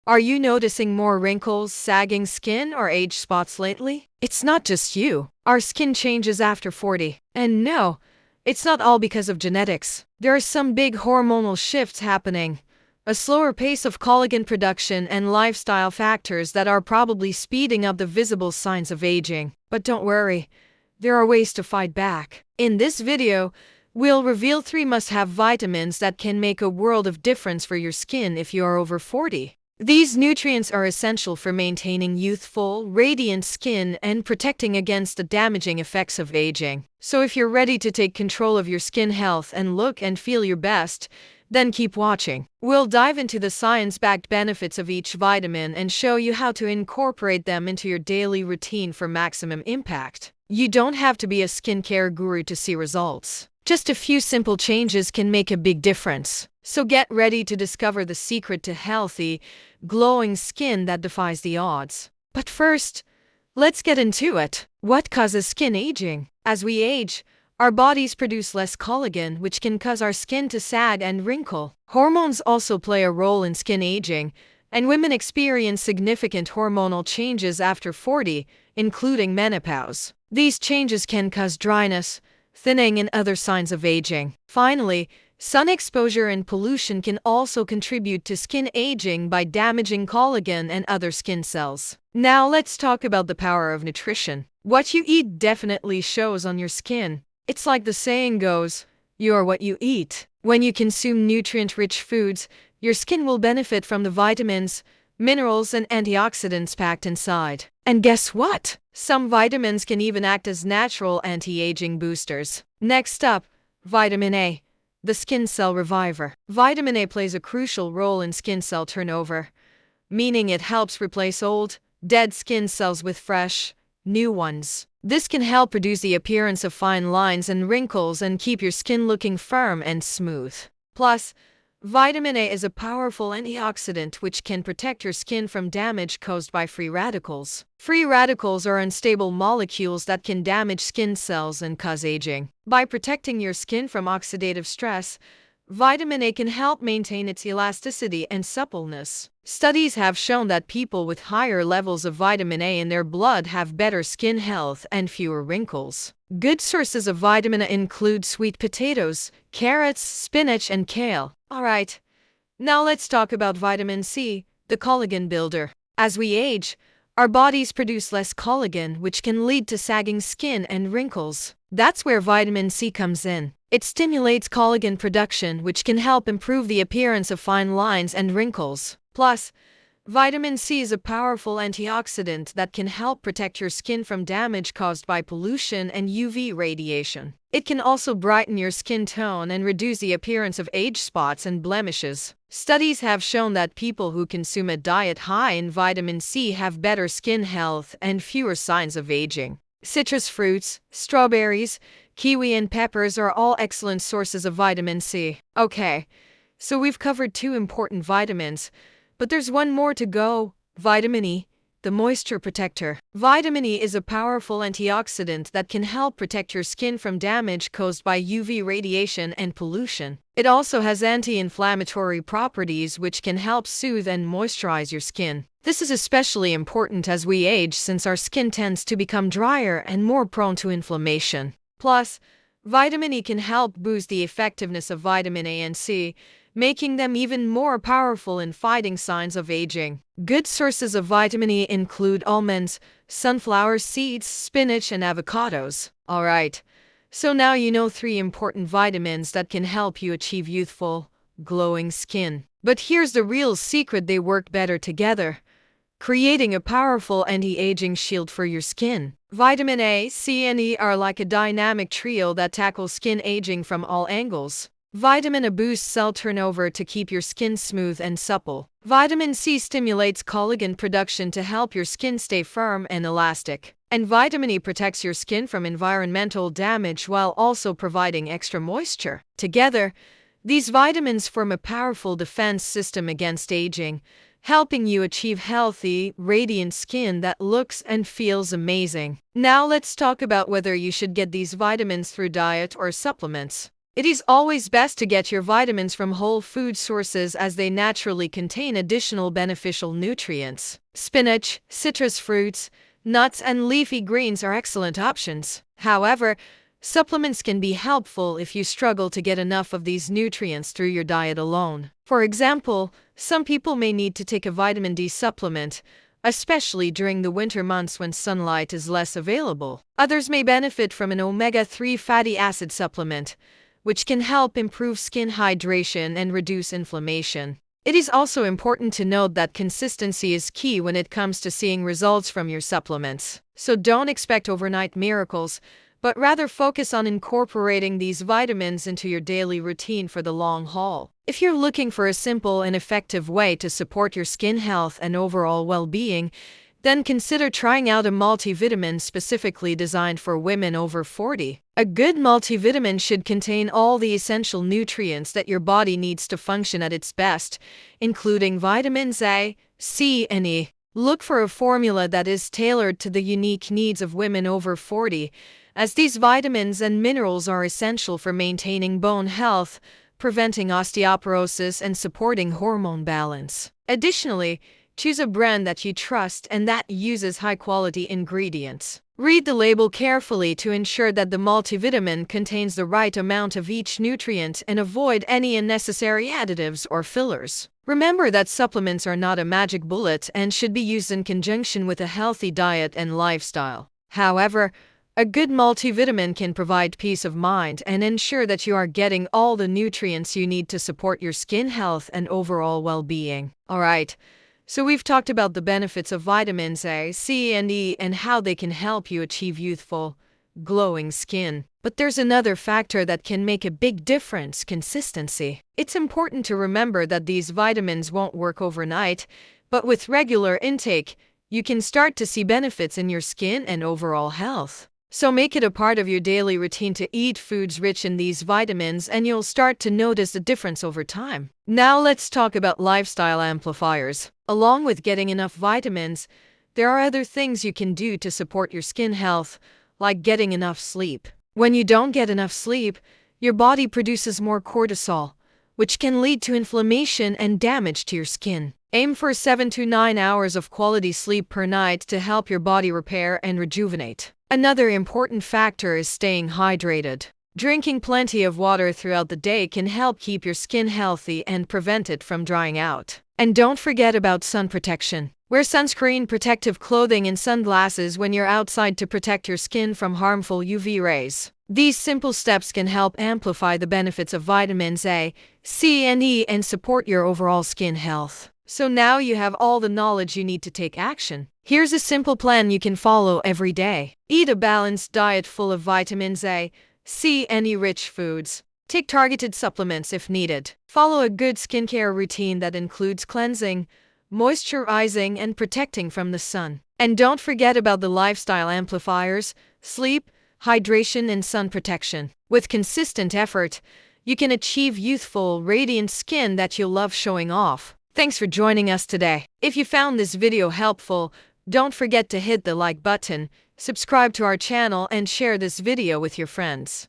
Are you noticing more wrinkles, sagging skin, or age spots lately? It's not just you. Our skin changes after 40. And no, it's not all because of genetics. There are some big hormonal shifts happening, a slower pace of collagen production, and lifestyle factors that are probably speeding up the visible signs of aging. But don't worry, there are ways to fight back. In this video, we'll reveal 3 must-have vitamins that can make a world of difference for your skin if you are over 40. These nutrients are essential for maintaining youthful, radiant skin and protecting against the damaging effects of aging. So if you're ready to take control of your skin health and look and feel your best, then keep watching. We'll dive into the science-backed benefits of each vitamin and show you how to incorporate them into your daily routine for maximum impact. You don't have to be a skincare guru to see results. Just a few simple changes can make a big difference. So get ready to discover the secret to healthy, glowing skin that defies the odds. But first, let's get into it. What causes skin aging? As we age, our bodies produce less collagen, which can cause our skin to sag and wrinkle. Hormones also play a role in skin aging, and women experience significant hormonal changes after 40, including menopause. These changes can cause dryness, thinning, and other signs of aging. Finally, sun exposure and pollution can also contribute to skin aging by damaging collagen and other skin cells. Now let's talk about the power of nutrition. What you eat definitely shows on your skin. It's like the saying goes, you are what you eat. When you consume nutrient-rich foods, your skin will benefit from the vitamins, minerals, and antioxidants packed inside. And guess what? Some vitamins can even act as natural anti-aging boosters. Next up, vitamin A, the skin cell reviver. Vitamin A plays a crucial role in skin cell turnover, meaning it helps replace old, dead skin cells with fresh, new ones. This can help reduce the appearance of fine lines and wrinkles and keep your skin looking firm and smooth. Plus, vitamin A is a powerful antioxidant which can protect your skin from damage caused by free radicals. Free radicals are unstable molecules that can damage skin cells and cause aging. By protecting your skin from oxidative stress, vitamin A can help maintain its elasticity and suppleness. Studies have shown that people with higher levels of vitamin A in their blood have better skin health and fewer wrinkles. Good sources of vitamin A include sweet potatoes, carrots, spinach, and kale. Alright, now let's talk about vitamin C, the collagen builder. As we age, our bodies produce less collagen, which can lead to sagging skin and wrinkles. That's where vitamin C comes in. It stimulates collagen production, which can help improve the appearance of fine lines and wrinkles. Plus, vitamin C is a powerful antioxidant that can help protect your skin from damage caused by pollution and UV radiation. It can also brighten your skin tone and reduce the appearance of age spots and blemishes. Studies have shown that people who consume a diet high in vitamin C have better skin health and fewer signs of aging. Citrus fruits, strawberries, kiwi, and peppers are all excellent sources of vitamin C. Okay, so we've covered 2 important vitamins, but there's one more to go: vitamin E, the moisture protector. Vitamin E is a powerful antioxidant that can help protect your skin from damage caused by UV radiation and pollution. It also has anti-inflammatory properties which can help soothe and moisturize your skin. This is especially important as we age, since our skin tends to become drier and more prone to inflammation. Plus, vitamin E can help boost the effectiveness of vitamin A and C, making them even more powerful in fighting signs of aging. Good sources of vitamin E include almonds, sunflower seeds, spinach, and avocados. Alright, so now you know 3 important vitamins that can help you achieve youthful, glowing skin. But here's the real secret: they work better together, creating a powerful anti-aging shield for your skin. Vitamin A, C, and E are like a dynamic trio that tackles skin aging from all angles. Vitamin A boosts cell turnover to keep your skin smooth and supple. Vitamin C stimulates collagen production to help your skin stay firm and elastic. And vitamin E protects your skin from environmental damage while also providing extra moisture. Together, these vitamins form a powerful defense system against aging, helping you achieve healthy, radiant skin that looks and feels amazing. Now let's talk about whether you should get these vitamins through diet or supplements. It is always best to get your vitamins from whole food sources as they naturally contain additional beneficial nutrients. Spinach, citrus fruits, nuts, and leafy greens are excellent options. However, supplements can be helpful if you struggle to get enough of these nutrients through your diet alone. For example, some people may need to take a vitamin D supplement, especially during the winter months when sunlight is less available. Others may benefit from an omega-3 fatty acid supplement, which can help improve skin hydration and reduce inflammation. It is also important to note that consistency is key when it comes to seeing results from your supplements. So don't expect overnight miracles, but rather focus on incorporating these vitamins into your daily routine for the long haul. If you're looking for a simple and effective way to support your skin health and overall well-being, then consider trying out a multivitamin specifically designed for women over 40. A good multivitamin should contain all the essential nutrients that your body needs to function at its best, including vitamins A, C, and E. Look for a formula that is tailored to the unique needs of women over 40, as these vitamins and minerals are essential for maintaining bone health, preventing osteoporosis, and supporting hormone balance. Additionally, choose a brand that you trust and that uses high-quality ingredients. Read the label carefully to ensure that the multivitamin contains the right amount of each nutrient and avoid any unnecessary additives or fillers. Remember that supplements are not a magic bullet and should be used in conjunction with a healthy diet and lifestyle. However, a good multivitamin can provide peace of mind and ensure that you are getting all the nutrients you need to support your skin health and overall well-being. Alright, so we've talked about the benefits of vitamins A, C, and E and how they can help you achieve youthful, glowing skin. But there's another factor that can make a big difference: consistency. It's important to remember that these vitamins won't work overnight, but with regular intake, you can start to see benefits in your skin and overall health. So make it a part of your daily routine to eat foods rich in these vitamins, and you'll start to notice the difference over time. Now let's talk about lifestyle amplifiers. Along with getting enough vitamins, there are other things you can do to support your skin health, like getting enough sleep. When you don't get enough sleep, your body produces more cortisol, which can lead to inflammation and damage to your skin. Aim for 7 to 9 hours of quality sleep per night to help your body repair and rejuvenate. Another important factor is staying hydrated. Drinking plenty of water throughout the day can help keep your skin healthy and prevent it from drying out. And don't forget about sun protection. Wear sunscreen, protective clothing, and sunglasses when you're outside to protect your skin from harmful UV rays. These simple steps can help amplify the benefits of vitamins A, C, and E and support your overall skin health. So now you have all the knowledge you need to take action. Here's a simple plan you can follow every day. Eat a balanced diet full of vitamins A, C, and E rich foods. Take targeted supplements if needed. Follow a good skincare routine that includes cleansing, moisturizing, and protecting from the sun. And don't forget about the lifestyle amplifiers: sleep, hydration, and sun protection. With consistent effort, you can achieve youthful, radiant skin that you'll love showing off. Thanks for joining us today. If you found this video helpful, don't forget to hit the like button, subscribe to our channel, and share this video with your friends.